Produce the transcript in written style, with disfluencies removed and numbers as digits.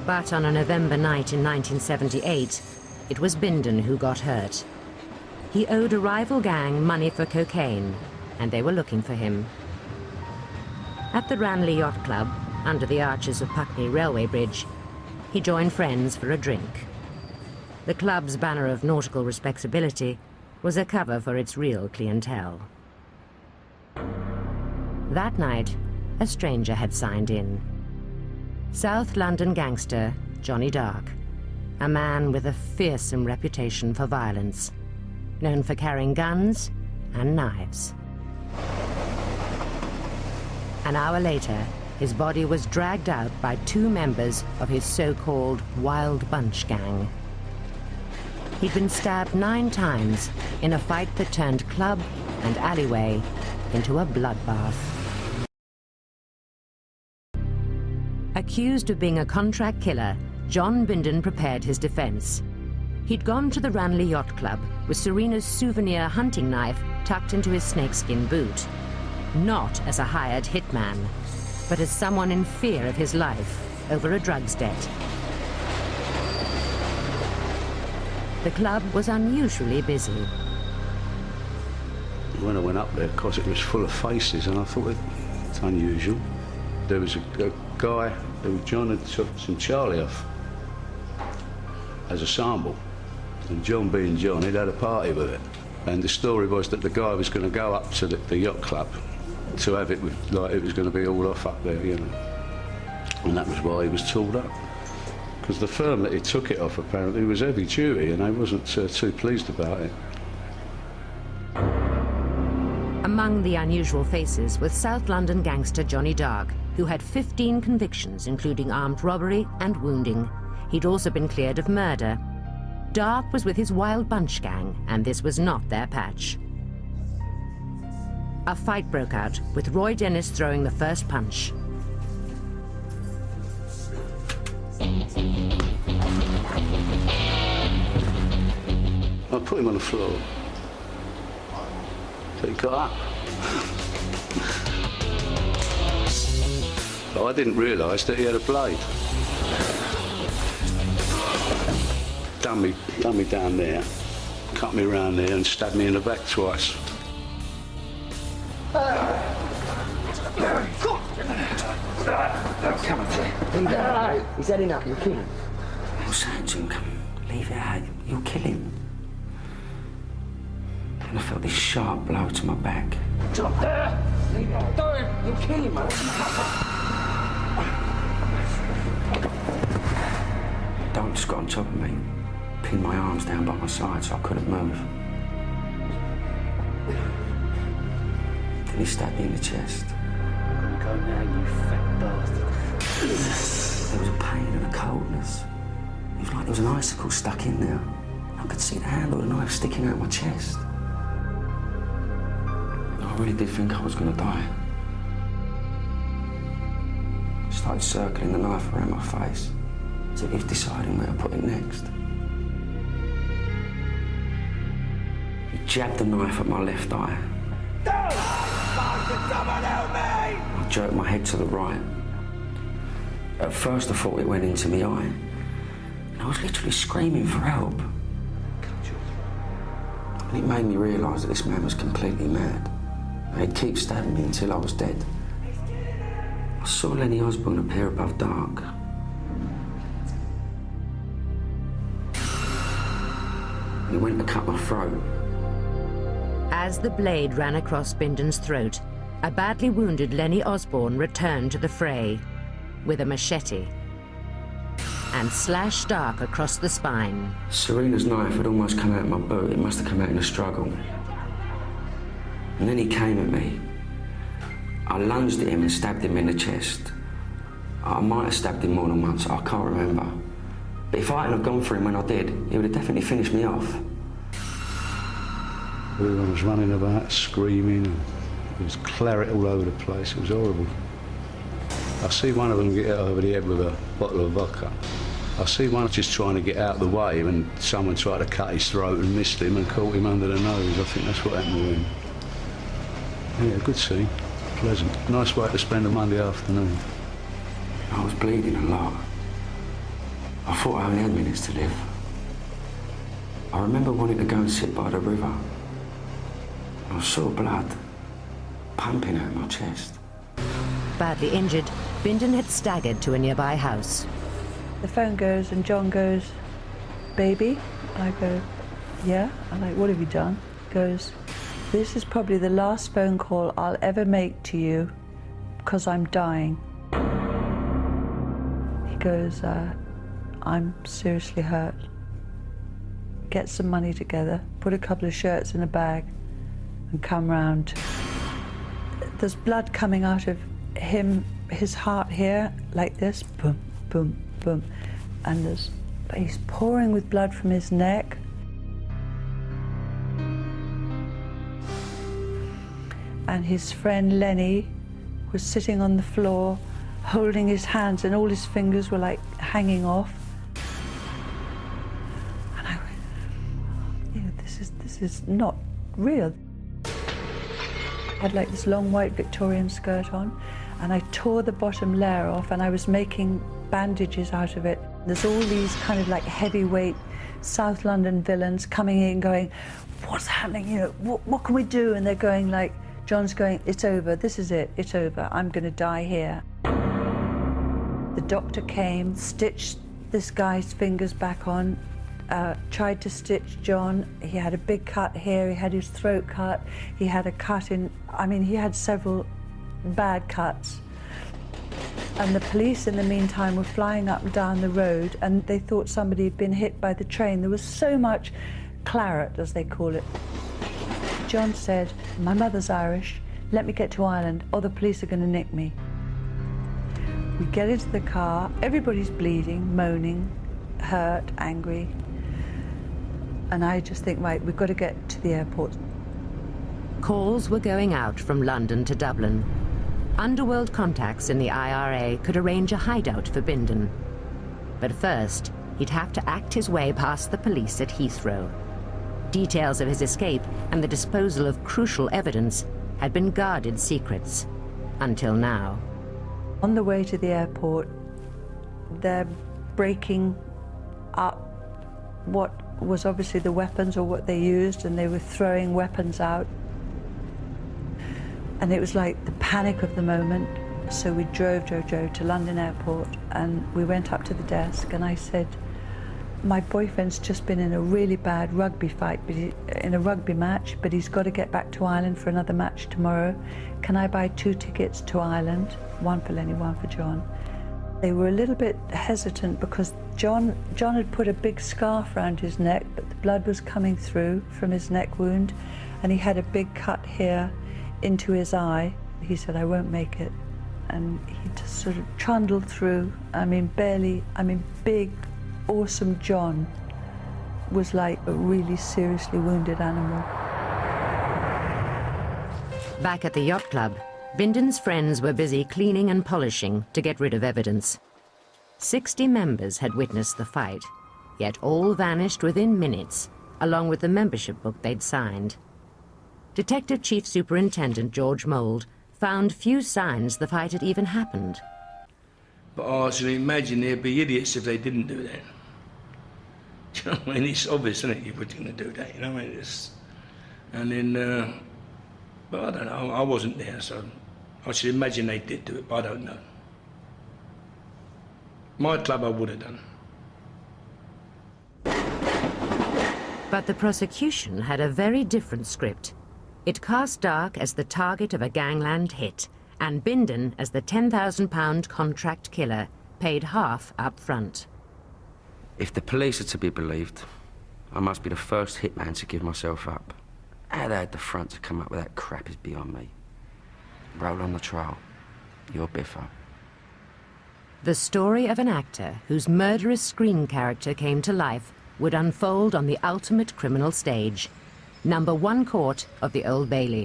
But on a November night in 1978, it was Bindon who got hurt. He owed a rival gang money for cocaine, and they were looking for him. At the Ranelagh Yacht Club, under the arches of Putney Railway Bridge, he joined friends for a drink. The club's banner of nautical respectability was a cover for its real clientele. That night, a stranger had signed in. South London gangster Johnny Darke, a man with a fearsome reputation for violence, known for carrying guns and knives. An hour later, his body was dragged out by two members of his so-called Wild Bunch gang. He'd been stabbed 9 times in a fight that turned club and alleyway into a bloodbath. Accused of being a contract killer, John Bindon prepared his defense. He'd gone to the Ranelagh Yacht Club with Serena's souvenir hunting knife tucked into his snakeskin boot. Not as a hired hitman, but as someone in fear of his life over a drugs debt. The club was unusually busy. When I went up there, of course, it was full of faces, and I thought it's unusual. There was a guy who John had took some Charlie off as a sample, and John being John, he'd had a party with it. And the story was that the guy was going to go up to the yacht club to have it with, like, it was going to be all off up there, you know. And that was why he was tooled up. Because the firm that he took it off, apparently, was heavy duty, and they wasn't too pleased about it. Among the unusual faces was South London gangster Johnny Darke, who had 15 convictions, including armed robbery and wounding. He'd also been cleared of murder. Darke was with his Wild Bunch gang, and this was not their patch. A fight broke out, with Roy Dennis throwing the first punch. I put him on the floor. So he got up. But I didn't realise that he had a blade. Done me down there, cut me around there and stabbed me in the back twice. Come on, Jay. He's heading up. You'll kill him. I'm saying to him, come, leave it out. You'll kill him. And I felt this sharp blow to my back. Stop there! Leave it. Don't! You'll kill him, man. Darke just got on top of me, pinned my arms down by my side so I couldn't move. Then he stabbed me in the chest. I'm gonna go now, you fat bastard. There was a pain and a coldness. It was like there was an icicle stuck in there. I could see the handle of the knife sticking out of my chest. I really did think I was going to die. I started circling the knife around my face, as if he was deciding where to put it next. He jabbed the knife at my left eye. Don't! Someone help me! I jerked my head to the right. At first I thought it went into my eye, and I was literally screaming for help. And it made me realise that this man was completely mad. And he'd keep stabbing me until I was dead. I saw Lenny Osborne appear above Darke. And he went to cut my throat. As the blade ran across Bindon's throat, a badly wounded Lenny Osborne returned to the fray with a machete and slashed Darke across the spine. Serena's knife had almost come out of my boot. It must have come out in a struggle. And then he came at me. I lunged at him and stabbed him in the chest. I might have stabbed him more than once, I can't remember. But if I hadn't have gone for him when I did, he would have definitely finished me off. Everyone was running about, screaming, and there was claret all over the place. It was horrible. I see one of them get over the head with a bottle of vodka. I see one just trying to get out of the way when someone tried to cut his throat and missed him and caught him under the nose. I think that's what happened to him. Yeah, good scene. Pleasant. Nice way to spend a Monday afternoon. I was bleeding a lot. I thought I only had minutes to live. I remember wanting to go and sit by the river. I saw blood pumping out my chest. Badly injured, Bindon had staggered to a nearby house. The phone goes and John goes, "Baby?" I go, "Yeah." I'm like, "What have you done?" He goes, "This is probably the last phone call I'll ever make to you because I'm dying." He goes, "I'm seriously hurt. Get some money together, put a couple of shirts in a bag and come round." There's blood coming out of him, his heart here, like this, boom, boom, boom. And he's pouring with blood from his neck. And his friend Lenny was sitting on the floor, holding his hands, and all his fingers were like hanging off. And I went, you know, this is not real. I had like this long white Victorian skirt on, and I tore the bottom layer off, and I was making bandages out of it. There's all these kind of like heavyweight South London villains coming in going, "What's happening? You know, what can we do?" And they're going like, John's going, "It's over, this is it, it's over, I'm gonna die here." The doctor came, stitched this guy's fingers back on, tried to stitch John. He had a big cut here, he had his throat cut, he had a cut in, I mean, he had several bad cuts. And the police in the meantime were flying up and down the road, and they thought somebody had been hit by the train. There was so much claret, as they call it. John said, "My mother's Irish, let me get to Ireland or the police are going to nick me." We get into the car, everybody's bleeding, moaning, hurt, angry. And I just think, right, we've got to get to the airport. Calls were going out from London to Dublin. Underworld contacts in the IRA could arrange a hideout for Bindon. But first, he'd have to act his way past the police at Heathrow. Details of his escape and the disposal of crucial evidence had been guarded secrets, until now. On the way to the airport, they're breaking up what was obviously the weapons or what they used, and they were throwing weapons out. And it was like the panic of the moment. So we drove to London Airport, and we went up to the desk, and I said, "My boyfriend's just been in a really bad rugby fight, in a rugby match, but he's got to get back to Ireland for another match tomorrow. Can I buy 2 tickets to Ireland? One for Lenny, one for John." They were a little bit hesitant because John had put a big scarf around his neck, but the blood was coming through from his neck wound, and he had a big cut here into his eye. He said, "I won't make it." And he just sort of trundled through. I mean, big, awesome John was like a really seriously wounded animal. Back at the yacht club, Bindon's friends were busy cleaning and polishing to get rid of evidence. 60 members had witnessed the fight, yet all vanished within minutes, along with the membership book they'd signed. Detective Chief Superintendent George Mould found few signs the fight had even happened. But I can imagine there'd be idiots if they didn't do that. Do you know what I mean? It's obvious, isn't it, you were going to do that, you know what I mean? And then, but I don't know, I wasn't there, so I should imagine they did do it, but I don't know. My club I would have done. But the prosecution had a very different script. It cast Darke as the target of a gangland hit, and Bindon as the £10,000 contract killer, paid half up front. If the police are to be believed, I must be the first hitman to give myself up. How they had the front to come up with that crap is beyond me. Roll on the trial. You're Biffo. The story of an actor whose murderous screen character came to life would unfold on the ultimate criminal stage. Number 1 Court of the Old Bailey.